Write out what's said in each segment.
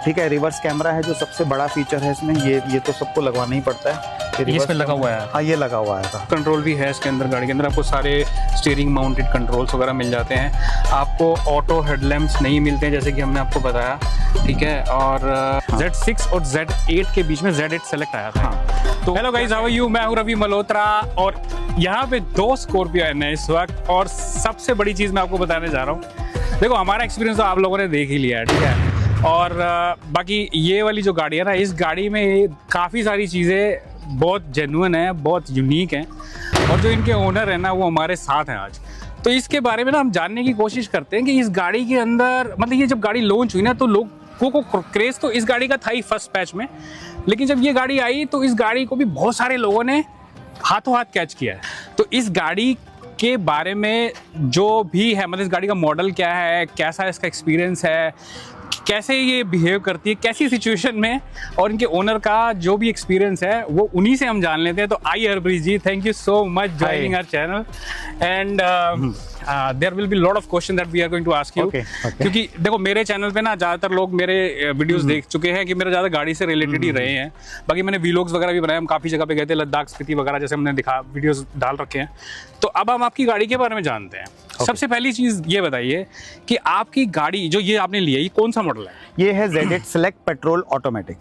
ठीक है। Reverse camera है जो सबसे बड़ा फीचर है इसमें, ये तो सबको लगवाना ही पड़ता है। इसमें लगा हुआ है? हाँ, ये लगा हुआ है। कंट्रोल भी है इसके अंदर, गाड़ी के अंदर आपको सारे स्टीयरिंग माउंटेड कंट्रोल्स वगैरह मिल जाते हैं। आपको ऑटो हेडलैम्प्स नहीं मिलते हैं जैसे कि हमने आपको बताया, ठीक है। और Z6 और Z8 के बीच में Z8 सेलेक्ट आया था। तो hello guys, how are you? मैं हूं रवि मल्होत्रा और यहाँ पे 2 स्कॉर्पियो है इस वक्त। और सबसे बड़ी चीज़ मैं आपको बताने जा रहा हूँ, देखो हमारा एक्सपीरियंस तो आप लोगों ने देख ही लिया है, ठीक है। और बाकी ये वाली जो गाड़ी है ना, इस गाड़ी में काफ़ी सारी चीज़ें बहुत जेन्युइन है, बहुत यूनिक है। और जो इनके ओनर है ना, वो हमारे साथ हैं आज। तो इसके बारे में ना हम जानने की कोशिश करते हैं कि इस गाड़ी के अंदर, मतलब ये जब गाड़ी लॉन्च हुई ना, तो लोगों को क्रेज तो इस गाड़ी का था ही फर्स्ट पैच में, लेकिन जब ये गाड़ी आई तो इस गाड़ी को भी बहुत सारे लोगों ने हाथों हाथ कैच किया है। तो इस गाड़ी के बारे में जो भी है, मतलब इस गाड़ी का मॉडल क्या है, कैसा इसका एक्सपीरियंस है, कैसे ये बिहेव करती है, कैसी सिचुएशन में, और इनके ओनर का जो भी एक्सपीरियंस है वो उन्हीं से हम जान लेते हैं। तो hi Harpreet ji, thank you so much joining our channel and there will be lot of question that we are going to ask you. क्योंकि देखो मेरे चैनल पे ना ज़्यादातर लोग मेरे वीडियोस देख चुके हैं कि मेरे ज़्यादा गाड़ी से रिलेटेड ही रहे हैं। बाकी मैंने व्लॉग्स वगैरह भी बनाए, हम काफ़ी जगह पे गए थे, लद्दाख, स्पीति वगैरह जैसे हमने दिखा वीडियोस डाल रखे हैं। तो अब हम आपकी गाड़ी के बारे में जानते हैं। सबसे पहली चीज़ ये बताइए कि आपकी गाड़ी जो ये आपने ली है, ये कौन सा मॉडल है? ये है Z8 select petrol automatic.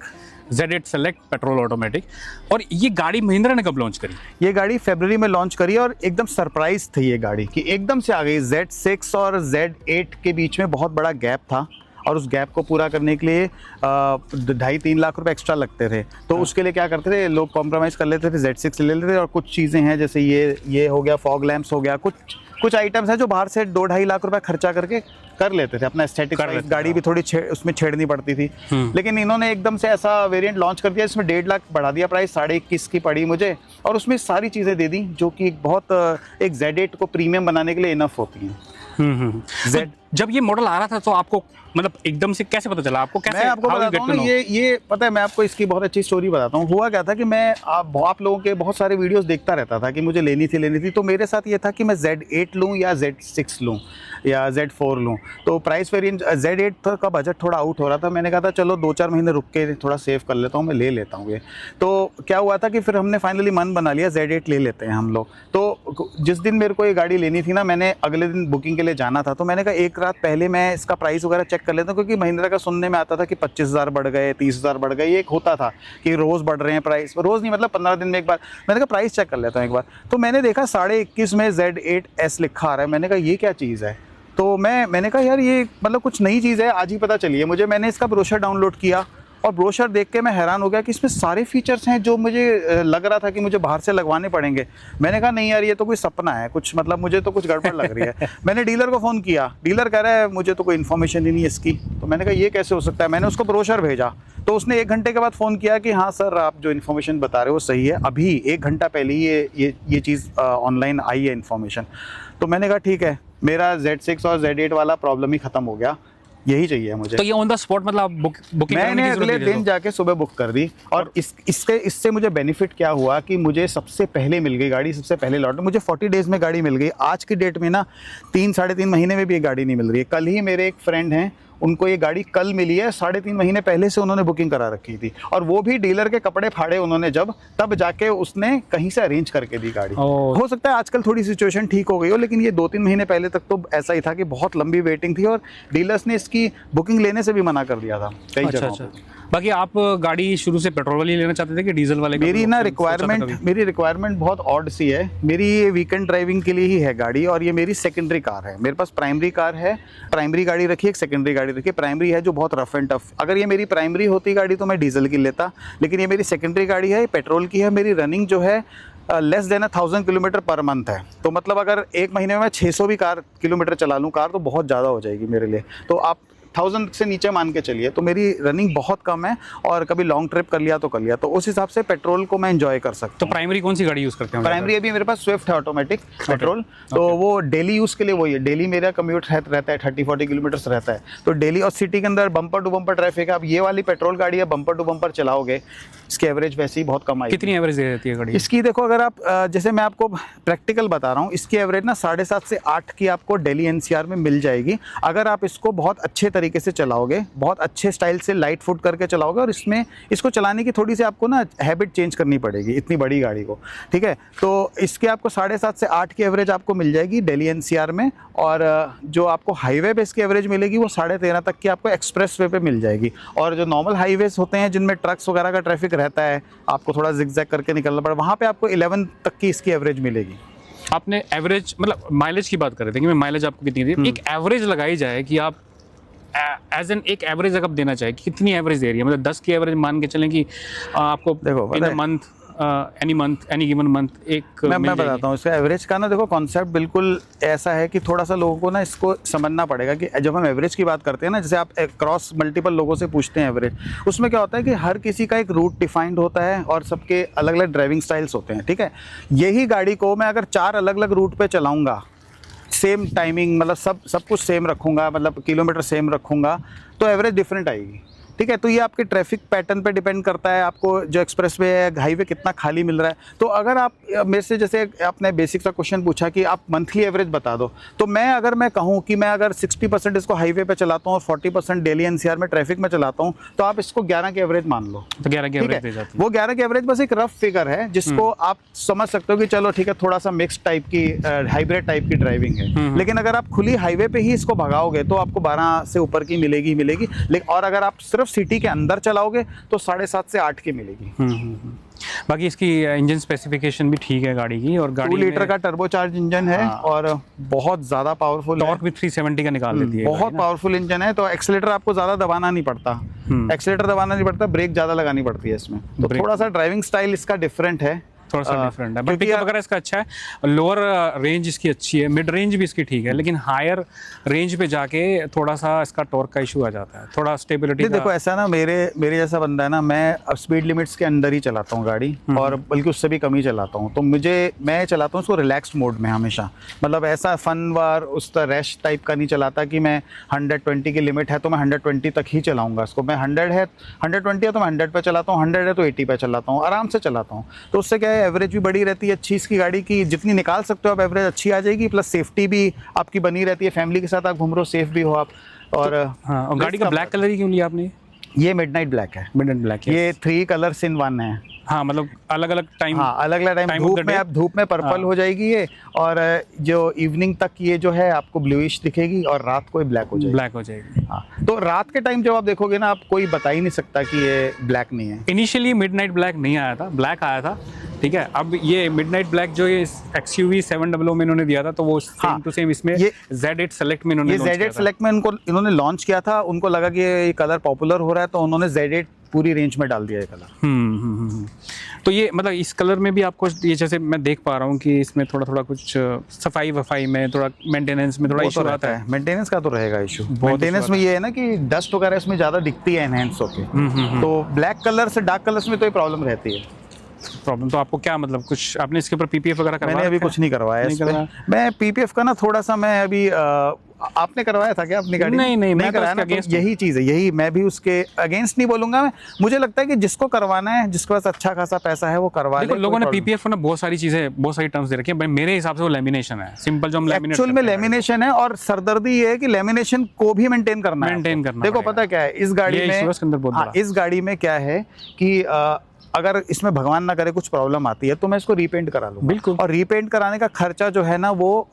Z8 select petrol automatic. और ये गाड़ी महिंद्रा ने कब लॉन्च करी? ये गाड़ी फरवरी में लॉन्च करी और एकदम सरप्राइज थी ये गाड़ी कि एकदम से आ गई। Z6 और Z8 के बीच में बहुत बड़ा गैप था और उस गैप को पूरा करने के लिए 2.5-3 लाख रुपए एक्स्ट्रा लगते थे। तो उसके लिए क्या करते थे लोग, कॉम्प्रोमाइज़ कर लेते थे, Z6 ले लेते थे। और कुछ चीज़ें हैं जैसे ये हो गया, फॉग लैंप्स हो गया, कुछ आइटम्स हैं जो बाहर से 2-2.5 लाख रुपए खर्चा करके कर लेते थे अपना एस्थेटिक। गाड़ी भी थोड़ी उसमें छेड़नी पड़ती थी। लेकिन इन्होंने एकदम से ऐसा वेरिएंट लॉन्च कर दिया जिसमें 1.5 लाख बढ़ा दिया प्राइस, 21.5 की पड़ी मुझे। और उसमें सारी चीज़ें दे दी जो कि एक Z8 को प्रीमियम बनाने के लिए इनफ होती हैं। तो जब ये मॉडल आ रहा था तो आपको मतलब एकदम से कैसे पता चला? आपको कैसे? मैं आपको बताता हूँ ना, ये पता है, मैं आपको इसकी बहुत अच्छी स्टोरी बताता हूँ। हुआ क्या था कि मैं आप लोगों के बहुत सारे वीडियोस देखता रहता था कि मुझे लेनी थी। तो मेरे साथ ये था कि मैं Z8 लूँ या Z6 लूँ या Z4 लूँ। तो प्राइस वेरिएंट Z8 का बजट थोड़ा आउट हो रहा था। मैंने कहा था चलो 2-4 महीने रुक के थोड़ा सेव कर लेता हूँ, मैं ले लेता हूँ ये। तो क्या हुआ था कि फिर हमने फाइनली मन बना लिया Z8 ले लेते हैं हम लोग। तो जिस दिन मेरे को ये गाड़ी लेनी थी ना, मैंने अगले दिन बुकिंग के लिए जाना था। तो मैंने कहा एक रात पहले मैं इसका प्राइस वगैरह चेक कर लेता हूँ, क्योंकि महिंद्रा का सुनने में आता था कि 25,000 बढ़ गए, 30,000 बढ़ गए। ये एक होता था कि रोज़ बढ़ रहे हैं प्राइस, रोज़ नहीं मतलब 15 दिन में एक बार। मैंने कहा प्राइस चेक कर लेता हूँ एक बार। तो मैंने देखा 21.5 में Z8S लिखा आ रहा है। मैंने कहा ये क्या चीज़ है? तो मैंने कहा यार ये मतलब कुछ नई चीज़ है, आज ही पता चली है मुझे। मैंने इसका ब्रोशर डाउनलोड किया और ब्रोशर देख के मैं हैरान हो गया कि इसमें सारे फीचर्स हैं जो मुझे लग रहा था कि मुझे बाहर से लगवाने पड़ेंगे। मैंने कहा नहीं यार, ये तो कोई सपना है, कुछ मतलब मुझे तो कुछ गड़बड़ लग रही है। मैंने डीलर को फ़ोन किया, डीलर कह रहा है मुझे तो कोई इन्फॉर्मेशन ही नहीं है इसकी। तो मैंने कहा ये कैसे हो सकता है? मैंने उसको ब्रोशर भेजा तो उसने 1 घंटे के बाद फ़ोन किया कि हाँ सर, आप जो इन्फॉर्मेशन बता रहे हो सही है, अभी 1 घंटा पहले ही ये चीज़ ऑनलाइन आई है इन्फॉर्मेशन। तो मैंने कहा ठीक है, मेरा Z6 और Z8 वाला प्रॉब्लम ही ख़त्म हो गया, यही चाहिए मुझे। तो ये ऑन द स्पॉट मतलब बुकिंग मैंने अगले दिन जाके सुबह बुक कर दी। और इससे मुझे बेनिफिट क्या हुआ कि मुझे सबसे पहले मिल गई गाड़ी, सबसे पहले लॉट में मुझे 40 डेज़ में गाड़ी मिल गई। आज की डेट में ना 3-3.5 महीने में भी ये गाड़ी नहीं मिल रही है। कल ही मेरे एक फ्रेंड हैं, उनको ये गाड़ी कल मिली है। 3.5 महीने पहले से उन्होंने बुकिंग करा रखी थी, और वो भी डीलर के कपड़े फाड़े उन्होंने तब जाके उसने कहीं से अरेंज करके दी गाड़ी। हो सकता है आजकल थोड़ी सिचुएशन ठीक हो गई हो, लेकिन ये 2-3 महीने पहले तक तो ऐसा ही था कि बहुत लंबी वेटिंग थी और डीलर्स ने इसकी बुकिंग लेने से भी मना कर दिया था कई जगहों पे। बाकी आप गाड़ी शुरू से पेट्रोल वाली लेना चाहते थे कि डीजल वाले? मेरी रिक्वायरमेंट बहुत ऑड सी है। मेरी ये वीकेंड ड्राइविंग के लिए ही है गाड़ी, और ये मेरी सेकेंडरी कार है। मेरे पास प्राइमरी कार है, प्राइमरी गाड़ी रखी है, एक सेकेंडरी गाड़ी रखी है। प्राइमरी है जो बहुत रफ एंड टफ। अगर ये मेरी प्राइमरी होती गाड़ी तो मैं डीजल की लेता, लेकिन ये मेरी सेकेंडरी गाड़ी है, पेट्रोल की है। मेरी रनिंग जो है less than 1000 kilometre per month है। तो मतलब अगर 1 महीने में मैं 600 भी किलोमीटर चला लूँ कार, तो बहुत ज़्यादा हो जाएगी मेरे लिए। तो आप 1000 से नीचे मान के चलिए, तो मेरी रनिंग बहुत कम है, और कभी लॉन्ग ट्रिप कर लिया तो कर लिया, तो उस हिसाब से पेट्रोल को मैं एंजॉय कर सकता हूँ। तो प्राइमरी कौन सी गाड़ी यूज़ करते हैं? प्राइमरी अभी मेरे पास स्विफ्ट है ऑटोमेटिक पेट्रोल। तो वो डेली यूज़ के लिए वही है। डेली मेरा कम्यूट रहता है 30-40 किलोमीटर्स रहता है, तो डेली। और सिटी के अंदर बम्पर टू बम्पर ट्रैफिक है। अब ये वाली पेट्रोल गाड़ी है, बम्पर टू बम्पर चलाओगे, इसकी एवरेज वैसे ही बहुत कम आई। कितनी एवरेज दे देती है गाड़ी इसकी? देखो अगर आप जैसे मैं आपको प्रैक्टिकल बता रहा हूँ, इसकी एवरेज ना 7.5 से 8 की आपको दिल्ली NCR में मिल जाएगी, अगर आप इसको बहुत अच्छे तरीके से चलाओगे, बहुत अच्छे स्टाइल से लाइट फुट करके चलाओगे, और इसमें इसको चलाने की थोड़ी सी आपको ना हैबिट चेंज करनी पड़ेगी इतनी बड़ी गाड़ी को, ठीक है। तो इसके आपको 7.5 से 8 की एवरेज आपको मिल जाएगी दिल्ली एनसीआर में, और जो आपको हाईवे पे इसकी एवरेज मिलेगी वो 13.5 तक की आपको एक्सप्रेस वे पे मिल जाएगी। और जो नॉर्मल हाईवेज होते हैं जिनमें ट्रक्स वगैरह का ट्रैफिक रहता है, आपको थोड़ा जिगजैग करके निकलना पड़े, वहाँ पे आपको 11 तक की इसकी एवरेज मिलेगी। आपने एवरेज मतलब माइलेज की बात कर रहे थे कि मैं माइलेज आपको कितनी दी, एक एवरेज लगाई जाए कि आप एज एन एक एवरेज अगर देना चाहे कि कितनी एवरेज दे रही है, मतलब 10 की एवरेज मान के चलें कि आपको देखो इन मंथ एनी गिवन मंथ एक मैं बताता हूँ इसका एवरेज का ना। देखो कॉन्सेप्ट बिल्कुल ऐसा है कि थोड़ा सा लोगों को ना इसको समझना पड़ेगा कि जब हम एवरेज की बात करते हैं ना, जैसे आप क्रॉस मल्टीपल लोगों से पूछते हैं एवरेज, उसमें क्या होता है कि हर किसी का एक रूट डिफाइंड होता है और सबके अलग अलग ड्राइविंग स्टाइल्स होते हैं, ठीक है। यही गाड़ी को मैं अगर 4 अलग अलग रूट पे चलाऊंगा, सेम टाइमिंग मतलब सब कुछ सेम रखूंगा, मतलब किलोमीटर सेम रखूंगा, तो एवरेज डिफरेंट आएगी, ठीक है। तो ये आपके ट्रैफिक पैटर्न पे डिपेंड करता है, आपको जो एक्सप्रेस वे है, हाईवे कितना खाली मिल रहा है। तो अगर आप मेरे से, जैसे आपने बेसिक सा क्वेश्चन पूछा कि आप मंथली एवरेज बता दो, तो मैं कहूँ कि मैं अगर 60% इसको हाईवे पे चलाता हूँ और 40% दिल्ली एनसीआर में ट्रैफिक में चलाता हूँ, तो आप इसको 11 की एवरेज मान लो। तो 11 की एवरेज दे जाती है। वो 11 की एवरेज बस एक रफ फिगर है जिसको आप समझ सकते हो कि चलो ठीक है, थोड़ा सा मिक्स टाइप की हाइब्रिड टाइप की ड्राइविंग है। लेकिन अगर आप खुली हाईवे पे ही इसको भगाओगे तो आपको 12 से ऊपर की मिलेगी। लेकिन और अगर आप सिर्फ सिटी के अंदर चलाओगे तो 7.5 से 8 की मिलेगी। बाकी इसकी इंजन स्पेसिफिकेशन भी ठीक है गाड़ी की, और गाड़ी 2 लीटर का टर्बोचार्ज इंजन है। हाँ। और बहुत ज्यादा पावरफुल है, टॉर्क भी 370 का निकाल देती है, बहुत पावरफुल इंजन है। तो एक्सीलेटर आपको ज्यादा दबाना नहीं पड़ता, ब्रेक ज्यादा लगानी पड़ती है इसमें। तो थोड़ा सा ड्राइविंग स्टाइल इसका डिफरेंट है, थोड़ा सा डिफरेंट है, बट पिकअप वगैरह इसका अच्छा है। लोअर रेंज इसकी अच्छी है, मिड रेंज भी इसकी ठीक है, लेकिन हायर रेंज पे जाके थोड़ा सा इसका टॉर्क का इशू आ जाता है, थोड़ा स्टेबिलिटी। देखो ऐसा ना, मेरे जैसा बंदा है ना, मैं अब स्पीड लिमिट्स के अंदर ही चलाता हूँ गाड़ी, और बल्कि उससे भी कम ही चलाता हूँ। तो मैं चलाता हूँ उसको रिलैक्स्ड मोड में हमेशा, मतलब ऐसा फन वार उस तरह रैश टाइप का नहीं चलाता कि मैं 120 की लिमिट है तो मैं 120 तक ही चलाऊंगा इसको। मैं 120 है तो मैं 100 पे चलाता हूँ, 100 है तो 80 पे चलाता हूँ, आराम से चलाता हूँ। तो उससे क्या है, एवरेज भी बड़ी रहती है अच्छी इसकी गाड़ी की, जितनी निकाल सकते हो आप एवरेज अच्छी आ जाएगी, प्लस सेफ्टी भी आपकी बनी रहती है, फैमिली के साथ आप घूम रहे हो, सेफ भी हो आप। और हाँ, और गाड़ी का ब्लैक कलर ही क्यों लिया आपने? ये मिडनाइट ब्लैक है। मिडनाइट ब्लैक है, ये 3 कलर्स इन 1 है। हाँ, मतलब अलग अलग टाइम, हाँ अलग अलग टाइम, धूप में पर्पल हो जाएगी ये, और जो इवनिंग तक ये जो है आपको ब्लूइश दिखेगी, और रात को ब्लैक हो जाएगी। हाँ, तो रात के टाइम जब आप देखोगे ना, आप कोई बता ही नहीं सकता कि ये ब्लैक नहीं है। इनिशियली मिडनाइट ब्लैक नहीं आया था, ब्लैक आया था, ठीक है। अब ये मिडनाइट ब्लैक जो ये XUV 700 में इन्होंने दिया था, तो वो सेम टू सेम इसमें Z8 सेलेक्ट में इन्होंने Z8 सेलेक्ट में इन्होंने लॉन्च किया था। उनको लगा कि ये कलर पॉपुलर हो रहा है, तो उन्होंने Z8 पूरी रेंज में डाल दिया ये कलर। तो ये मतलब इस कलर में भी आपको ये, जैसे मैं देख पा रहा हूँ कि इसमें थोड़ा कुछ सफाई वफाई में, थोड़ा मेंटेनेंस में थोड़ा इशू आता है। मेंटेनेंस का तो रहेगा इशू। मेंटेनेंस में ये है ना कि डस्ट वगैरह इसमें ज़्यादा दिखती है एनहेंस होके, तो ब्लैक कलर से डार्क कलर्स में तो ये प्रॉब्लम रहती है। प्रॉब्लम तो आपको क्या, मतलब कुछ आपने इसके ऊपर PPF वगैरह करवाया? मैंने अभी कुछ नहीं करवाया इस पे। मैं PPF का ना थोड़ा सा मैं अभी आपने करवाया था क्या अपनी गाड़ी? नहीं मैं कराया ना, तो यही चीज़ है, यही मैं भी उसके अगेंस्ट नहीं बोलूंगा मैं। मुझे लगता है कि जिसको करवाना है, जिसके पास अच्छा खासा पैसा है, वो करवा ले। लोगों ने PPF ना बहुत सारी चीजें, बहुत सारी टर्म्स दे रखी है, मेरे हिसाब से वो लेमिनेशन है, सिंपल जो हम लेमिनेट एक्चुअल में लेमिनेशन है। और सरदर्दी ये है कि लेमिनेशन को भी मेंटेन करना है। देखो पता क्या है, इस गाड़ी में क्या है कि अगर इसमें भगवान ना करे कुछ प्रॉब्लम आती है तो मैं इसको रीपेंट करा लूँगा। बिल्कुल। और रीपेंट कराने का खर्चा जो है ना, वो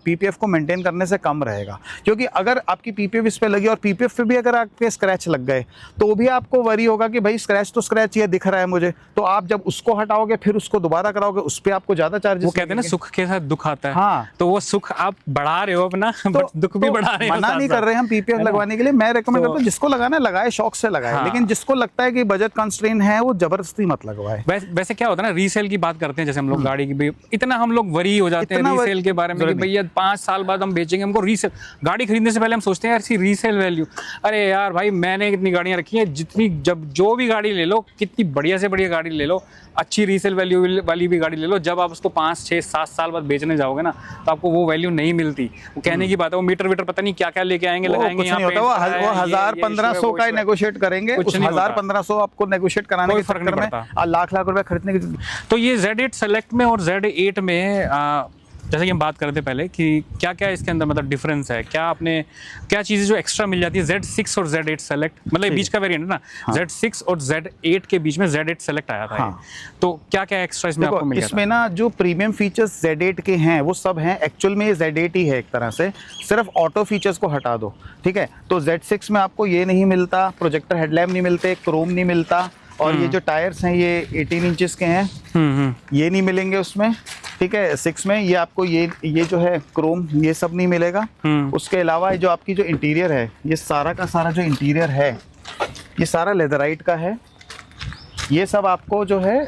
PPF को मेंटेन करने से कम रहेगा। क्योंकि अगर आपकी PPF इस पे लगी और PPF पे भी अगर आपके स्क्रैच लग गए, तो भी आपको वरी होगा कि भाई स्क्रैच तो स्क्रैच ये दिख रहा है मुझे। तो आप जब उसको हटाओगे फिर उसको दोबारा कराओगे, उस पर आपको ज्यादा चार्जेस। वो कहते हैं ना, सुख के साथ दुख आता है। हाँ, तो वो सुख आप बढ़ा रहे हो अपना, तो दुख भी बढ़ा रहे हो। मना नहीं कर रहे हम PPF लगवाने के लिए। मैं रेकमेंड करता हूँ जिसको लगाना है लगाए, शौक से लगाए। लेकिन जिसको लगता है कि बजट कंस्ट्रेन है, वो जबरदस्ती मत लगवाए। वैसे क्या होता है ना, रीसेल की बात करते हैं, जैसे हम लोग गाड़ी की, इतना हम लोग वरी हो जाते हैं रीसेल के बारे में कि भैया 5 साल बाद हम बेचेंगे, हमको रीसेल गाड़ी खरीदने से पहले हम सोचते हैं यार इसकी रीसेल वैल्यू। अरे यार भाई, मैंने कितनी गाड़ियां रखी हैं, जितनी जब जो भी गाड़ी ले लो, कितनी बढ़िया से बढ़िया गाड़ी ले लो, अच्छी रीसेल वैल्यू वाली भी गाड़ी ले लो, जब आप उसको 5, 6, 7 साल बाद बेचने जाओगे ना, तो आपको वो वैल्यू नहीं मिलती। वो कहने की बात है, वो मीटर पता नहीं क्या क्या लेके आएंगे, लगाएंगे यहाँ पे, वो 1000-1500 का नेगोशिएट करेंगे, 1000-1500 आपको नेगोशिएट कराने के चक्कर में लाख रुपए खरीदने की। तो ये Z8 सेलेक्ट में और Z8 में जैसे कि हम बात कर रहे थे पहले कि क्या क्या इसके अंदर मतलब डिफरेंस है, क्या चीज़ें जो एक्स्ट्रा मिल जाती है Z6 और Z8 सेलेक्ट, मतलब ये बीच का वेरिएंट है ना। हाँ। Z6 और Z8 के बीच में Z8 सेलेक्ट आया था। हाँ। तो क्या क्या एक्स्ट्रा इसमें आपको मिल गया इसमें ना जो प्रीमियम फीचर्स Z8 के हैं वो सब हैं, एक्चुअल में ये Z8 ही है एक तरह से, सिर्फ ऑटो फीचर्स को हटा दो, ठीक है। तो Z6 में आपको ये नहीं मिलता, प्रोजेक्टर हेडलैम्प नहीं मिलते, क्रोम नहीं मिलता, और ये जो टायर्स हैं ये 18 इंचेस के हैं, ये नहीं मिलेंगे उसमें, ठीक है। 6 में ये आपको ये जो है क्रोम ये सब नहीं मिलेगा। उसके अलावा जो आपकी जो इंटीरियर है, ये सारा का सारा जो इंटीरियर है ये सारा लेदराइट का है। ये सब आपको जो है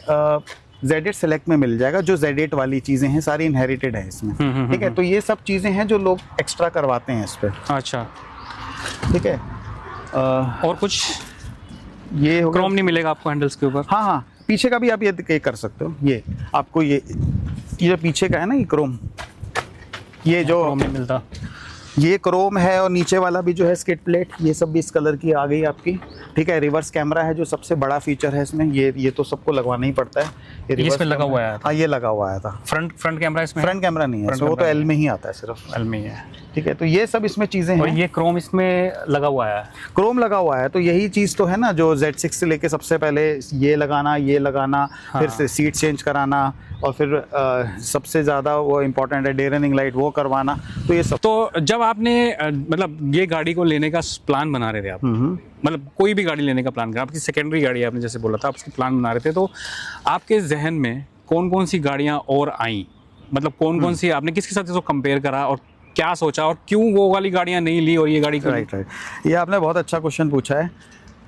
Z8 सेलेक्ट में मिल जाएगा। जो Z8 वाली चीज़ें हैं सारी इनहेरिटेड है इसमें, ठीक है। तो ये सब चीज़ें हैं जो लोग एक्स्ट्रा करवाते हैं इस पर। अच्छा, ठीक है। और कुछ ये हो क्रोम नहीं मिलेगा आपको हैंडल्स के ऊपर? हाँ हाँ, पीछे का भी आप ये कर सकते हो। ये आपको ये जो पीछे का है ना ये क्रोम, ये जो क्रोम नहीं मिलता, ये क्रोम है, और नीचे वाला भी जो है स्किड प्लेट, ये सब भी इस कलर की आ गई आपकी, ठीक है। रिवर्स कैमरा है जो सबसे बड़ा फीचर है इसमें, ये तो सबको लगवाना ही पड़ता है। ये रिवर्स इसमें लगा हुआ है? हाँ, ये लगा हुआ आया था। फ्रंट कैमरा इसमें? फ्रंट कैमरा नहीं है, वो तो एल में ही आता है, सिर्फ एल में ही है, ठीक है। तो ये सब इसमें चीज़ें हैं। ये क्रोम इसमें लगा हुआ है? क्रोम लगा हुआ है, तो यही चीज़ तो है ना जो Z6 से लेके सबसे पहले ये लगाना, हाँ। फिर से सीट चेंज कराना, और फिर सबसे ज़्यादा वो इम्पोर्टेंट है डे रनिंग लाइट, वो करवाना। तो ये सब। तो जब आपने मतलब ये गाड़ी को लेने का प्लान बना रहे थे आप, मतलब कोई भी गाड़ी लेने का प्लान करा, आपकी सेकेंडरी गाड़ी आपने जैसे बोला था, आप उसकी प्लान बना रहे थे, तो आपके जहन में कौन कौन सी गाड़ियाँ और आई, मतलब कौन कौन सी आपने किसके साथ इसको कंपेयर करा, और क्या सोचा, और क्यों वो वाली गाड़ियाँ नहीं ली और ये गाड़ी क्यों? राइट, ये आपने बहुत अच्छा क्वेश्चन पूछा है।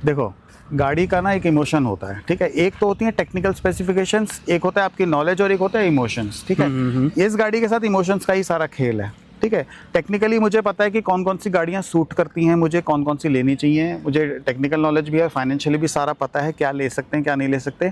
देखो, गाड़ी का ना एक इमोशन होता है, ठीक है। एक तो होती है टेक्निकल स्पेसिफिकेशंस, एक होता है आपकी नॉलेज, और एक होता है इमोशंस, ठीक है। इस गाड़ी के साथ इमोशंस का ही सारा खेल है, ठीक है। टेक्निकली मुझे पता है कि कौन कौन सी गाड़ियाँ सूट करती हैं, मुझे कौन कौन सी लेनी चाहिए, मुझे टेक्निकल नॉलेज भी है, फाइनेंशियली भी सारा पता है क्या ले सकते हैं क्या नहीं ले सकते।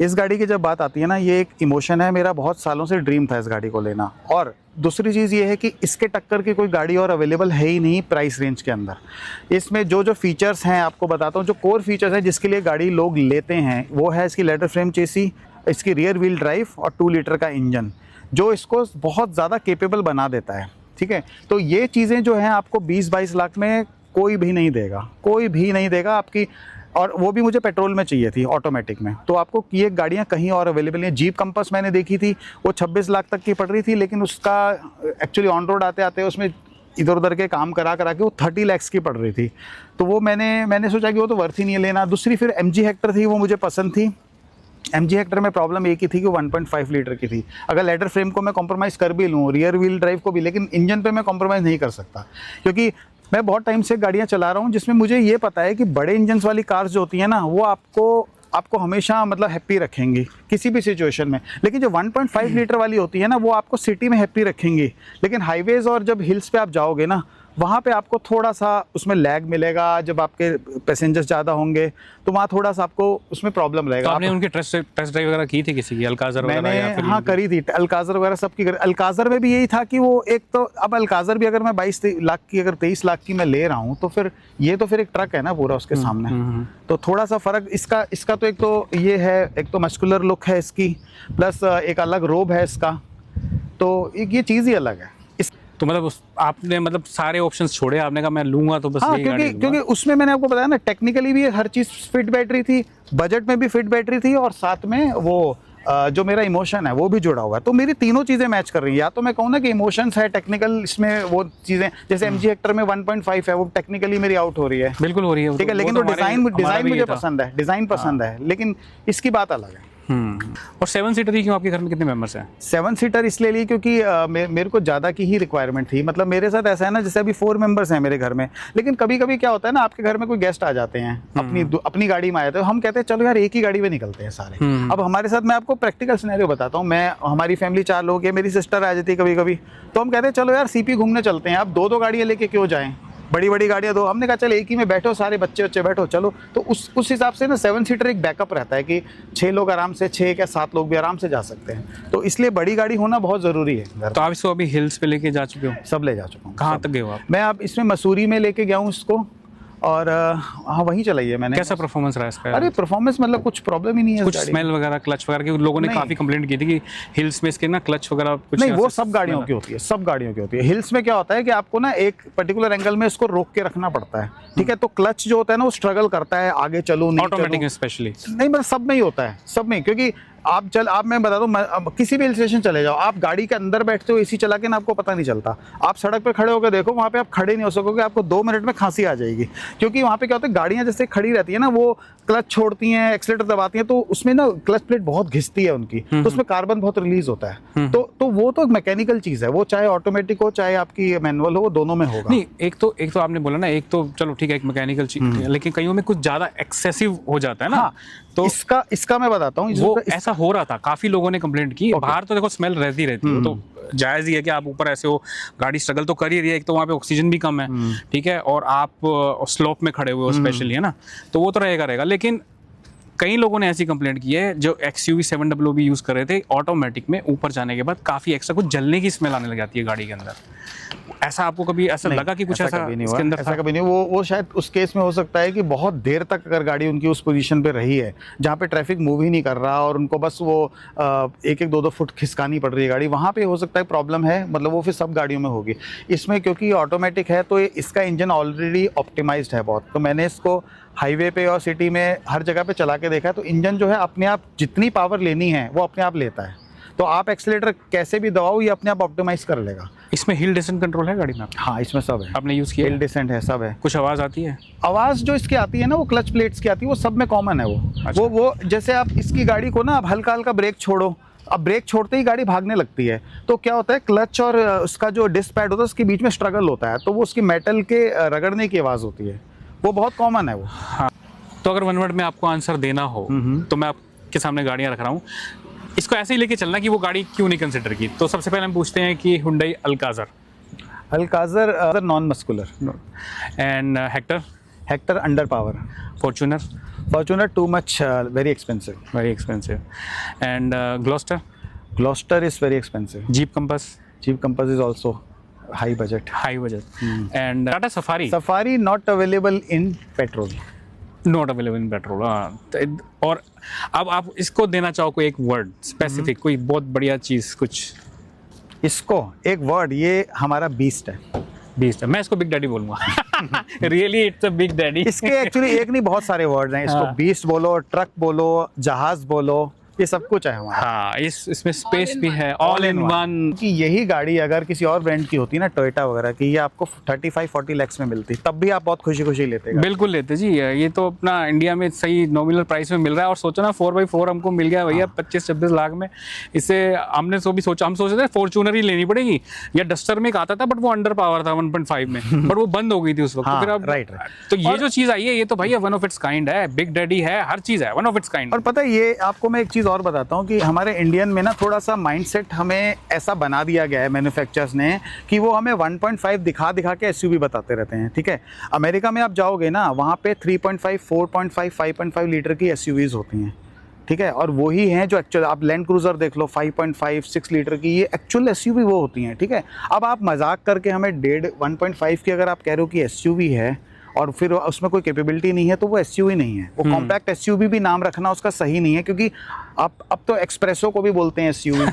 इस गाड़ी की जब बात आती है ना, ये एक इमोशन है, मेरा बहुत सालों से ड्रीम था इस गाड़ी को लेना। और दूसरी चीज़ ये है कि इसके टक्कर की कोई गाड़ी और अवेलेबल है ही नहीं प्राइस रेंज के अंदर। इसमें जो फीचर्स हैं आपको बताता हूँ, जो कोर फीचर्स हैं जिसके लिए गाड़ी लोग लेते हैं, वो है इसकी लेदर फ्रेम चेसी, इसकी रियर व्हील ड्राइव, और 2 लीटर का इंजन, जो इसको बहुत ज़्यादा केपेबल बना देता है, ठीक है। तो ये चीज़ें जो हैं आपको 20-22 लाख में कोई भी नहीं देगा आपकी, और वो भी मुझे पेट्रोल में चाहिए थी, ऑटोमेटिक में। तो आपको ये गाड़ियाँ कहीं और अवेलेबल नहीं है। जीप कंपास मैंने देखी थी, वो 26 लाख तक की पड़ रही थी, लेकिन उसका एक्चुअली ऑन रोड आते आते उसमें इधर उधर के काम करा के वो 30 लाख की पड़ रही थी। तो वो मैंने सोचा कि वो तो वर्थ ही नहीं है लेना। दूसरी फिर MG हेक्टर थी, वो मुझे पसंद थी। MG हेक्टर में प्रॉब्लम एक ही थी कि 1.5 लीटर की थी। अगर लेदर फ्रेम को मैं कॉम्प्रोमाइज़ कर भी लूँ, रियर व्हील ड्राइव को भी, लेकिन इंजन पे मैं कॉम्प्रोमाइज़ नहीं कर सकता, क्योंकि मैं बहुत टाइम से गाड़ियाँ चला रहा हूँ जिसमें मुझे ये पता है कि बड़े इंजन्स वाली कार्स जो होती हैं ना, वो आपको हमेशा मतलब हैप्पी रखेंगी किसी भी सिचुएशन में। लेकिन जो 1.5 लीटर वाली होती है ना, वो आपको सिटी में हैप्पी रखेंगी, लेकिन हाईवेज़ और जब हिल्स पे आप जाओगे ना, वहाँ पे आपको थोड़ा सा उसमें लैग मिलेगा। जब आपके पैसेंजर्स ज़्यादा होंगे तो वहाँ थोड़ा सा आपको उसमें प्रॉब्लम रहेगा। तो आपने उनकी टेस्ट ड्राइव वगैरह की थी किसी की, अल्काज़र वगैरह? मैंने हाँ करी थी, अल्काज़र वगैरह सबकी करी। अल्काज़र में भी यही था कि वो एक तो, अब अल्काज़र भी अगर मैं 22 लाख की, अगर 23 लाख की मैं ले रहा हूँ, तो फिर ये तो फिर एक ट्रक है ना पूरा उसके सामने। तो थोड़ा सा फ़र्क इसका तो एक तो ये है, एक तो मस्कुलर लुक है इसकी, प्लस एक अलग रोब है इसका, तो एक ये चीज़ ही अलग है। तो मतलब आपने मतलब सारे ऑप्शंस छोड़े, आपने कहा मैं लूंगा तो बस हाँ, यही गाड़ी क्योंकि उसमें मैंने आपको बताया ना, टेक्निकली भी हर चीज़ फिट बैटरी थी, बजट में भी फिट बैटरी थी, और साथ में वो जो मेरा इमोशन है वो भी जुड़ा हुआ है। तो मेरी तीनों चीज़ें मैच कर रही हैं। या तो मैं कहूँ ना कि इमोशंस है, टेक्निकल इसमें वो चीज़ें, जैसे MG हेक्टर में 1.5 है, वो टेक्निकली मेरी आउट हो रही है, बिल्कुल हो रही है, ठीक है। लेकिन वो डिज़ाइन मुझे पसंद है, डिज़ाइन पसंद है, लेकिन इसकी बात अलग है। और 7 सीटर ही क्यों? आपके घर में कितने मेंबर्स हैं? 7 सीटर इसलिए ली क्योंकि मेरे को ज़्यादा की ही रिक्वायरमेंट थी। मतलब मेरे साथ ऐसा है ना, जैसे अभी 4 मेंबर्स हैं मेरे घर में, लेकिन कभी कभी क्या होता है ना, आपके घर में कोई गेस्ट आ जाते हैं, अपनी गाड़ी में आए थे, हम कहते हैं चलो यार एक ही गाड़ी में निकलते हैं सारे। अब हमारे साथ, मैं आपको प्रैक्टिकल सिनेरियो बताता हूँ, हमारी फैमिली 4 लोग है, मेरी सिस्टर आ जाती है कभी कभी, तो हम कहते हैं चलो यार CP घूमने चलते हैं, अब 2-2 गाड़ियाँ लेके क्यों जाएँ, बड़ी गाड़ियाँ दो। हमने कहा चल एक ही में बैठो, सारे बच्चे बैठो, चलो। तो उस हिसाब से ना 7 सीटर एक बैकअप रहता है कि 6 लोग आराम से, 6 या 7 लोग भी आराम से जा सकते हैं। तो इसलिए बड़ी गाड़ी होना बहुत ज़रूरी है। तो आप इसको अभी हिल्स पे लेके जा चुके हो? सब ले जा चुका हूँ। कहाँ तक गए हो आप? मैं अब इसमें मसूरी में लेके गया हूँ इसको, और हाँ वहीं चलाई है मैंने। कैसा परफॉर्मेंस रहा इसका? अरे परफॉर्मेंस मतलब कुछ प्रॉब्लम ही नहीं है कुछ इस गाड़ी स्मेल वगैरह, क्लच वगैरह की लोगों ने नहीं। काफी कंप्लेंट की थी कि हिल्स में इसके ना क्लच वगैरह कुछ नहीं, वो ऐसे सब गाड़ियों smell की होती है, सब गाड़ियों की होती है। हिल्स में क्या होता है कि आपको ना एक पर्टिकुलर एंगल में इसको रोक के रखना पड़ता है, ठीक है। तो क्लच जो होता है ना वो स्ट्रगल करता है, आगे चलूं नहीं ऑटोमेटिक चलूं। स्पेशली नहीं मतलब सब में ही होता है, सब में, क्योंकि आप मैं बता दूं, अब किसी भी हिल स्टेशन चले जाओ, आप गाड़ी के अंदर बैठते हो एसी चला के ना, आपको पता नहीं चलता। आप सड़क पे खड़े होकर देखो, वहाँ पे आप खड़े नहीं हो सकोगे, आपको 2 मिनट में खांसी आ जाएगी। क्योंकि वहाँ पे क्या होता है, गाड़ियाँ जैसे खड़ी रहती है ना, वो क्लच छोड़ती हैं, एक्सीलेटर दबाती हैं, तो उसमें ना क्लच प्लेट बहुत घिसती है उनकी, तो उसमें कार्बन बहुत रिलीज होता है। तो वो तो एक मैकेनिकल चीज़ है, वो चाहे ऑटोमेटिक हो चाहे आपकी मैनुअल हो, वो दोनों में होगा। नहीं, एक तो आपने बोला ना, एक तो चलो ठीक है एक मैकेनिकल चीज, लेकिन कईयों में कुछ ज्यादा एक्सेसिव हो जाता है ना। हाँ, तो इसका मैं बताता हूँ, वो ऐसा हो रहा था, काफी लोगों ने कंप्लेंट की। बाहर तो देखो स्मेल रहती है, तो जायज ही है कि आप ऊपर ऐसे हो, गाड़ी स्ट्रगल तो कर ही रही है, एक तो वहाँ पे ऑक्सीजन भी कम है, ठीक है, और आप स्लोप में खड़े हुए हो स्पेशली, है ना, तो वो तो रहेगा। लेकिन कई लोगों ने ऐसी कंप्लेंट की है जो XUV 700 भी यूज कर रहे थे, ऑटोमेटिक में ऊपर जाने के बाद काफी एक्स्ट्रा कुछ जलने की स्मेल आने लग जाती है गाड़ी के अंदर। ऐसा आपको कभी ऐसा लगा कि कुछ ऐसा कभी नहीं इसके हुआ, अंदर ऐसा था? कभी नहीं। वो शायद उस केस में हो सकता है कि बहुत देर तक अगर गाड़ी उनकी उस पोजीशन पे रही है जहाँ पे ट्रैफिक मूव ही नहीं कर रहा और उनको बस वो 1-2 फुट खिसकानी पड़ रही है गाड़ी, वहाँ पे हो सकता है प्रॉब्लम है, मतलब वो फिर सब गाड़ियों में होगी। इसमें क्योंकि ऑटोमेटिक है तो इसका इंजन ऑलरेडी ऑप्टिमाइज्ड है बहुत, तो मैंने इसको हाईवे पे और सिटी में हर जगह पे चला के देखा है, तो इंजन जो है अपने आप जितनी पावर लेनी है वो अपने आप लेता है। तो आप एक्सीलेटर कैसे भी दबाओ, ये अपने आप ऑप्टिमाइज कर लेगा। इसमें हिल डिसेंट कंट्रोल है गाड़ी में? हाँ, इसमें सब है, आपने यूज किया? हिल डिसेंट है, सब है। कुछ आवाज आती है? आवाज़ जो इसकी आती है ना, वो क्लच प्लेट्स की आती है, वो सब में कॉमन है। अच्छा। वो जैसे आप इसकी गाड़ी को ना, आप हल्का हल्का ब्रेक छोड़ो, अब ब्रेक छोड़ते ही गाड़ी भागने लगती है, तो क्या होता है, क्लच और उसका जो डिस्क पैड होता है उसके बीच में स्ट्रगल होता है, तो वो उसकी मेटल के रगड़ने की आवाज़ होती है, वो बहुत कॉमन है वो। हाँ, तो अगर 1 वर्ड में आपको आंसर देना हो तो मैं आपके सामने गाड़ियाँ रख रहा हूँ, इसको ऐसे ही लेके चलना कि वो गाड़ी क्यों नहीं कंसिडर की। तो सबसे पहले हम पूछते हैं कि Hyundai Alcazar non muscular, and Hector under power, Fortuner too much very very expensive, and Gloster is very expensive, jeep compass is also high budget, and Tata safari not available in petrol, not available in petrol. और अब आप इसको देना चाहो कोई एक word specific, कोई बहुत बढ़िया चीज कुछ, इसको एक वर्ड, ये हमारा बीस्ट है। मैं इसको बिग डैडी बोलूंगा। Really it's a big daddy. इसके एक्चुअली एक नहीं, बहुत सारे वर्ड हैं, इसको बीस्ट बोलो, ट्रक बोलो, जहाज बोलो, ये सब कुछ है हमारा। हाँ, इसमें स्पेस भी है, ऑल इन वन। कि यही गाड़ी अगर किसी और ब्रांड की होती ना, टोयोटा वगैरह की, ये आपको 35-40 लाख में मिलती, तब भी आप बहुत खुशी खुशी लेते। बिल्कुल लेते जी, ये तो अपना इंडिया में सही नॉमिनल प्राइस में मिल रहा है। और सोचो ना 4x4 हमको मिल गया भैया 25-26 लाख में। इससे हमने हम सोच रहे थे फॉर्च्यूनर ही लेनी पड़ेगी, या डस्टर में एक आता था बट वो अंडर पावर था 1.5 में, बट वो बंद हो गई थी उस वक्त। हाँ, फिर अब राइट। तो ये जो चीज आई है, ये तो भैया वन ऑफ इट्स काइंड है, बिग डैडी है, हर चीज है वन ऑफ इट्स काइंड। और पता है, ये आपको मैं एक चीज़ और बताता हूँ कि हमारे इंडियन में ना थोड़ा सा माइंडसेट हमें ऐसा बना दिया गया है मैन्युफैक्चरर्स ने, कि वो हमें 1.5 दिखा के एसयूवी बताते रहते हैं, ठीक है। अमेरिका में आप जाओगे ना, वहाँ पे 3.5, 4.5, 5.5 लीटर की एसयूवीज होती हैं, ठीक है। और वही हैं जो एक्चुअल, आप लैंड क्रूजर देख लो 5.5, 6 लीटर की, ये एक्चुअल एसयूवी वो होती हैं, ठीक है। अब आप मजाक करके हमें 1.5 की अगर आप कह रहे हो कि एसयूवी है और फिर उसमें कोई कैपेबिलिटी नहीं है, तो वो एसयूवी नहीं है, वो कॉम्पैक्ट एसयूवी भी नाम रखना उसका सही नहीं है, क्योंकि अब तो एक्सप्रेसो को भी बोलते हैं एसयूवी,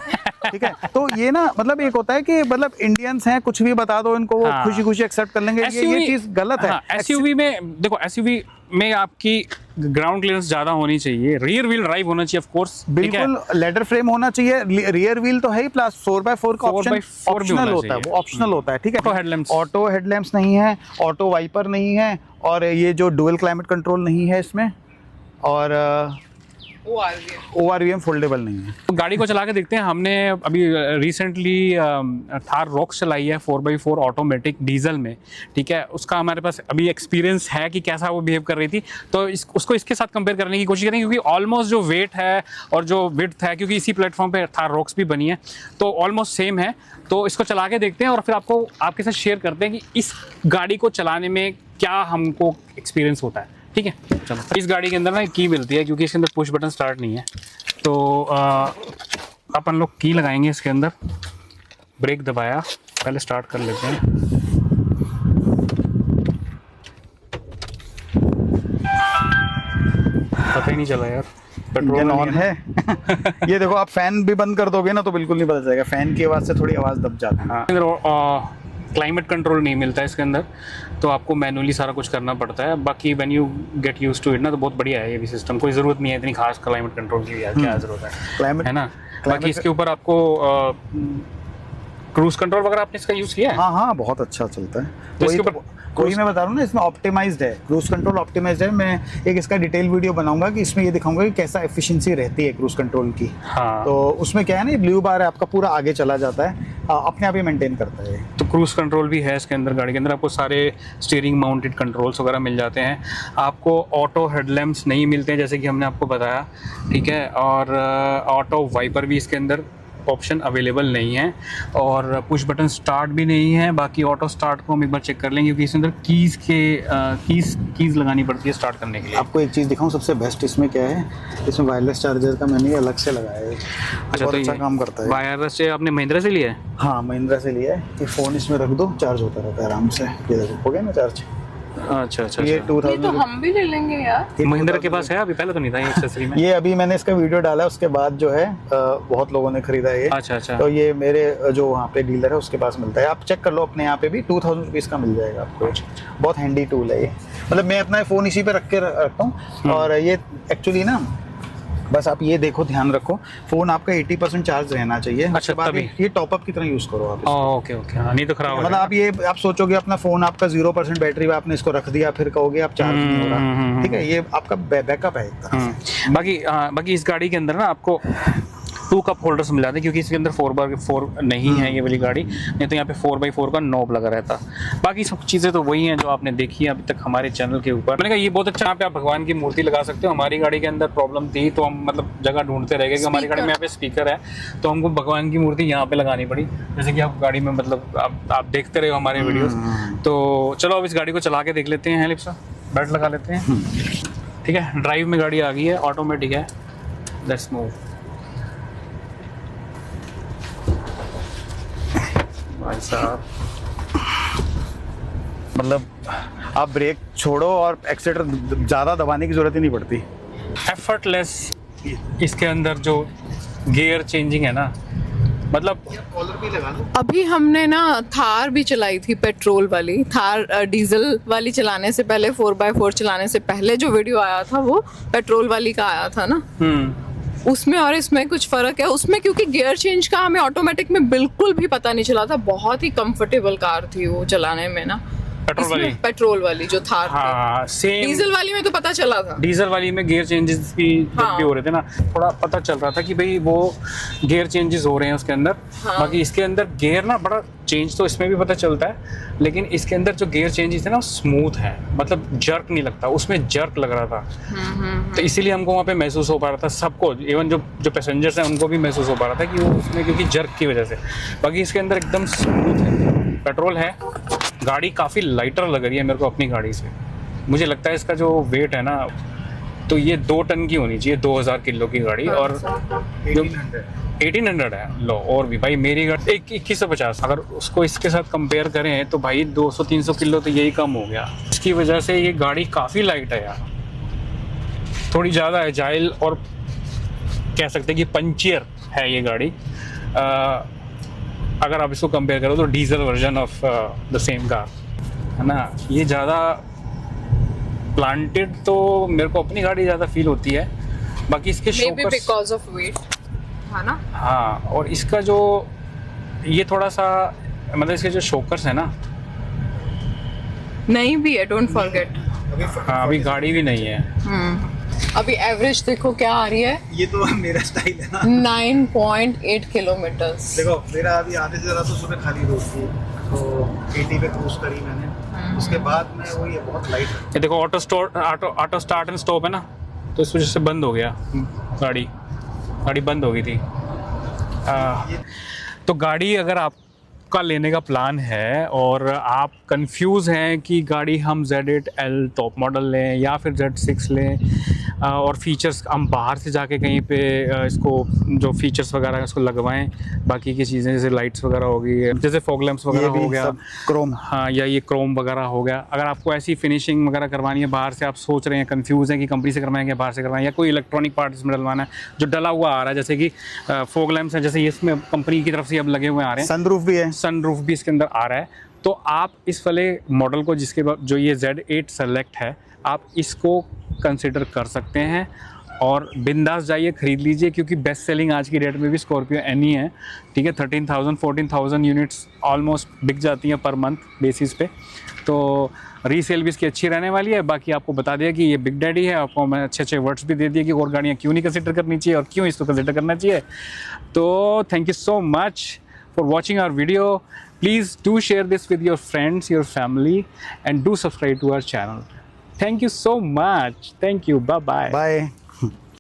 ठीक है। तो ये ना मतलब एक होता है कि मतलब इंडियंस हैं, कुछ भी बता दो इनको, वो खुशी खुशी एक्सेप्ट कर लेंगे, ये चीज़ गलत है। एसयूवी में देखो, एसयूवी में आपकी ग्राउंड क्लियरेंस ज्यादा होनी चाहिए, रियर व्हील ड्राइव होना चाहिए, ऑफ कोर्स, बिल्कुल लेदर फ्रेम होना चाहिए, रियर व्हील तो है ही, प्लस 4x4 का ऑप्शनल होता है, वो ऑप्शनल होता है, ठीक है। ऑटो हेडलैम्प्स नहीं है, ऑटो वाइपर नहीं है, और ये जो डुअल क्लाइमेट कंट्रोल नहीं है इसमें, और ORVM फोल्डेबल नहीं है। तो गाड़ी को चला के देखते हैं। हमने अभी रिसेंटली थार रॉक्स चलाई है 4x4 ऑटोमेटिक डीजल में, ठीक है। उसका हमारे पास अभी एक्सपीरियंस है कि कैसा वो बिहेव कर रही थी, तो उसको इसके साथ कंपेयर करने की कोशिश करेंगे, क्योंकि ऑलमोस्ट जो वेट है और जो विड्थ है, क्योंकि इसी प्लेटफॉर्म पे थार रॉक्स भी बनी है, तो ऑलमोस्ट सेम है। तो इसको चला के देखते हैं और फिर आपको आपके साथ शेयर करते हैं कि इस गाड़ी को चलाने में क्या हमको एक्सपीरियंस होता है, ठीक है। चलो, इस गाड़ी के अंदर ना की मिलती है, क्योंकि इसके अंदर पुश बटन स्टार्ट नहीं है, तो अपन लोग की लगाएंगे इसके अंदर। ब्रेक दबाया, पहले स्टार्ट कर लेते हैं। नहीं चला यार, इंजन पेट्रोल ऑन है। ये देखो, आप फैन भी बंद कर दोगे ना तो बिल्कुल नहीं पता चलेगा, फैन की आवाज़ से थोड़ी आवाज़ दब जाती है। हाँ, क्लाइमेट कंट्रोल नहीं मिलता है इसके अंदर, तो आपको मैनुअली सारा कुछ करना पड़ता है। बाकी when you get used to it ना, तो बहुत बढ़िया है ये भी सिस्टम, कोई ज़रूरत नहीं है इतनी खास क्लाइमेट कंट्रोल की, यार क्या ज़रूरत है क्लाइमेट है ना। बाकी इसके ऊपर आपको क्रूज कंट्रोल वगैरह आपने इसका यूज़ किया है? हाँ हाँ, बहुत अच्छा चलता है। तो वही इसके तो, ऊपर वही मैं बता रहा हूँ ना, इसमें ऑप्टिमाइज्ड है, क्रूज कंट्रोल ऑप्टिमाइज्ड है। मैं एक इसका डिटेल वीडियो बनाऊंगा कि इसमें ये दिखाऊंगा कि कैसा एफिशिएंसी रहती है क्रूज कंट्रोल की। हाँ, तो उसमें क्या है ना, ये ब्लू बार है आपका, पूरा आगे चला जाता है, अपने आप ही मेंटेन करता है। तो क्रूज कंट्रोल भी है इसके अंदर, गाड़ी के अंदर आपको सारे स्टीयरिंग माउंटेड कंट्रोल्स वगैरह मिल जाते हैं। आपको ऑटो हेडलैम्प्स नहीं मिलते हैं जैसे कि हमने आपको बताया, ठीक है। और ऑटो वाइपर भी इसके अंदर ऑप्शन अवेलेबल नहीं है, और पुश बटन स्टार्ट भी नहीं है। बाकी ऑटो स्टार्ट को हम एक बार चेक कर लेंगे, क्योंकि इसके अंदर कीज़ लगानी पड़ती है स्टार्ट करने के लिए। आपको एक चीज़ दिखाऊं सबसे बेस्ट इसमें क्या है, इसमें वायरलेस चार्जर का मैंने अलग से लगाया है। अच्छा, बहुत तो अच्छा ये काम करता है। वायरलेस से आपने महिंद्रा से लिया है? हाँ, महिंद्रा से लिया है कि फ़ोन इसमें रख दो, चार्ज होता रहता है आराम से। ये देखो, हो गया ना चार्ज। अच्छा अच्छा ये अच्छा। 2000 ये तो हम भी ले लेंगे यार। महिंद्रा के पास है अभी, पहले तो नहीं था ये एक्सेसरी में। ये अभी मैंने इसका वीडियो डाला, उसके बाद जो है बहुत लोगों ने खरीदा है ये। अच्छा अच्छा। तो ये मेरे जो वहाँ पे डीलर है उसके पास मिलता है, आप चेक कर लो अपने यहाँ पे भी, 2000 रुपीज़ का मिल जाएगा आपको। बहुत हैंडी टूल है ये, मतलब मैं अपना फ़ोन इसी पे रख के रखता हूँ। और ये एक्चुअली ना, बस आप ये देखो, ध्यान रखो, फ़ोन आपका 80% चार्ज रहना चाहिए। अच्छा, उसके बाद तभी ये टॉपअप की तरह यूज़ करो आप इसको। ओके ओके, हाँ, नहीं तो खराब हो मतलब जाएगा। आप सोचोगे अपना फ़ोन आपका 0% बैटरी में, आपने इसको रख दिया, फिर कहोगे आप चार्ज नहीं हो रहा। ठीक है, ये आपका बैकअप है एक तरह से। बाकी इस गाड़ी के अंदर ना आपको 2 कप होल्डर्स मिल जाते हैं, क्योंकि इसके अंदर 4x4 नहीं है ये वाली गाड़ी, नहीं तो यहाँ पे 4x4 का नॉब लगा रहता। बाकी सब चीज़ें तो वही हैं जो आपने देखी है अभी तक हमारे चैनल के ऊपर। मैंने कहा ये बहुत अच्छा, यहाँ पे आप भगवान की मूर्ति लगा सकते हो। हमारी गाड़ी के अंदर प्रॉब्लम थी, तो हम मतलब जगह ढूंढते रह गए कि हमारी गाड़ी में यहाँ पे स्पीकर है, तो हमको भगवान की मूर्ति यहाँ पे लगानी पड़ी। जैसे कि आप गाड़ी में मतलब आप देखते रहे हो हमारे वीडियोज़। तो चलो अब इस गाड़ी को चला के देख लेते हैं, लिप्सा बेल्ट लगा लेते हैं। ठीक है, ड्राइव में गाड़ी आ गई है, ऑटोमेटिक है। Let's move. भाई साहब, मतलब आप ब्रेक छोड़ो और एक्सीलेटर ज़्यादा दबाने की ज़रूरत ही नहीं पड़ती। एफर्टलेस इसके अंदर जो गियर चेंजिंग है ना, मतलब कॉलर भी लगा लो। अभी हमने ना थार भी चलाई थी, पेट्रोल वाली थार। डीजल वाली चलाने से पहले, 4x4 चलाने से पहले जो वीडियो आया था वो पेट्रोल वाली का आया था ना, उसमें और इसमें कुछ फर्क है। उसमें क्योंकि गियर चेंज का हमें ऑटोमेटिक में बिल्कुल भी पता नहीं चला था, बहुत ही कंफर्टेबल कार थी वो चलाने में ना। पेट्रोल वाली जो थार हाँ, सेम। डीजल वाली में तो पता चला था, डीजल वाली में गियर चेंजेस भी हाँ। भी हो रहे थे ना, थोड़ा पता चल रहा था कि भाई वो गियर चेंजेस हो रहे हैं उसके अंदर। हाँ। बाकी इसके अंदर गियर ना बड़ा चेंज तो इसमें भी पता चलता है, लेकिन इसके अंदर जो गियर चेंजेस है ना स्मूथ है, मतलब जर्क नहीं लगता, उसमें जर्क लग रहा था। तो इसीलिए हमको वहाँ पे महसूस हो पा रहा था, सबको, इवन जो पैसेंजर्स हैं उनको भी महसूस हो पा रहा था कि वो उसमें, क्योंकि जर्क की वजह से। बाकी इसके अंदर एकदम स्मूथ है, पेट्रोल है। गाड़ी काफ़ी लाइटर लग रही है मेरे को अपनी गाड़ी से। मुझे लगता है इसका जो वेट है ना, तो ये 2 टन की होनी चाहिए, 2000 किलो की गाड़ी। और जो 1800 है, लो। और भी भाई मेरी गाड़ी 2150, अगर उसको इसके साथ कंपेयर करें तो भाई 200-300 किलो तो यही कम हो गया। इसकी वजह से ये गाड़ी काफ़ी लाइट है यार, थोड़ी ज़्यादा एजाइल, और कह सकते हैं कि पंचियर है ये गाड़ी। अगर आप इसको कंपेयर करो तो diesel version of the same car है ना, ये ज़्यादा प्लांटेड तो मेरे को अपनी गाड़ी ज़्यादा फील होती है। बाकी इसके शोकर्स, बिकॉज ऑफ वेट है ना। हाँ, और इसका जो ये थोड़ा सा, मतलब इसके जो शोकर्स है ना, नहीं भी है, डोंट फॉरगेट। हाँ, अभी गाड़ी भी नहीं है। अभी एवरेज देखो क्या आ रही है, ये तो मेरा स्टाइल है ना। 9.8 किलोमीटर। देखो मेरा अभी आधे से ज़्यादा तो सुबह खाली रोड थी, तो 80 पे क्रूज करी मैंने। उसके बाद में वो ये बहुत लाइट है। ये देखो ऑटो स्टार्ट एंड स्टॉप है ना, तो इस वजह से बंद हो गया, गाड़ी बंद हो गई थी। तो गाड़ी अगर आपका लेने का प्लान है और आप कंफ्यूज हैं कि गाड़ी हम Z8L टॉप मॉडल लें या फिर Z6 लें, और फीचर्स हम बाहर से जाके कहीं पे इसको जो फीचर्स वगैरह हैं उसको लगवाएं, बाकी की चीज़ें जैसे लाइट्स वगैरह हो गई, जैसे फॉग लैंप्स वगैरह हो गया, क्रोम, हाँ, या ये क्रोम वगैरह हो गया। अगर आपको ऐसी फिनिशिंग वगैरह करवानी है बाहर से, आप सोच रहे हैं, कंफ्यूज हैं कि कंपनी से करवाएंगे बाहर से करवाएं, या कोई इलेक्ट्रॉनिक पार्ट इसमें डलवाना है जो डला हुआ आ रहा है, जैसे कि फॉग लैंप्स हैं, जैसे इसमें कंपनी की तरफ से अब लगे हुए आ रहे हैं, सनरूफ भी है, सनरूफ भी इसके अंदर आ रहा है। तो आप इस वाले मॉडल को जो ये Z8 सेलेक्ट है, आप इसको कंसिडर कर सकते हैं और बिंदास जाइए खरीद लीजिए, क्योंकि बेस्ट सेलिंग आज की डेट में भी स्कॉर्पियो एन ही है, ठीक है। 13,000 14,000 यूनिट्स ऑलमोस्ट बिक जाती हैं पर मंथ बेसिस पे, तो रीसेल भी इसकी अच्छी रहने वाली है। बाकी आपको बता दिया कि ये बिग डैडी है, आपको मैं अच्छे वर्ड्स भी दे दिए कि और गाड़ियाँ क्यों नहीं कंसिडर करनी चाहिए और क्यों इसको कंसिडर करना चाहिए। तो thank you so much for watching our video. Please do share this with your friends, your family, and do subscribe to our channel. Thank you so much. Thank you. Bye bye. Bye.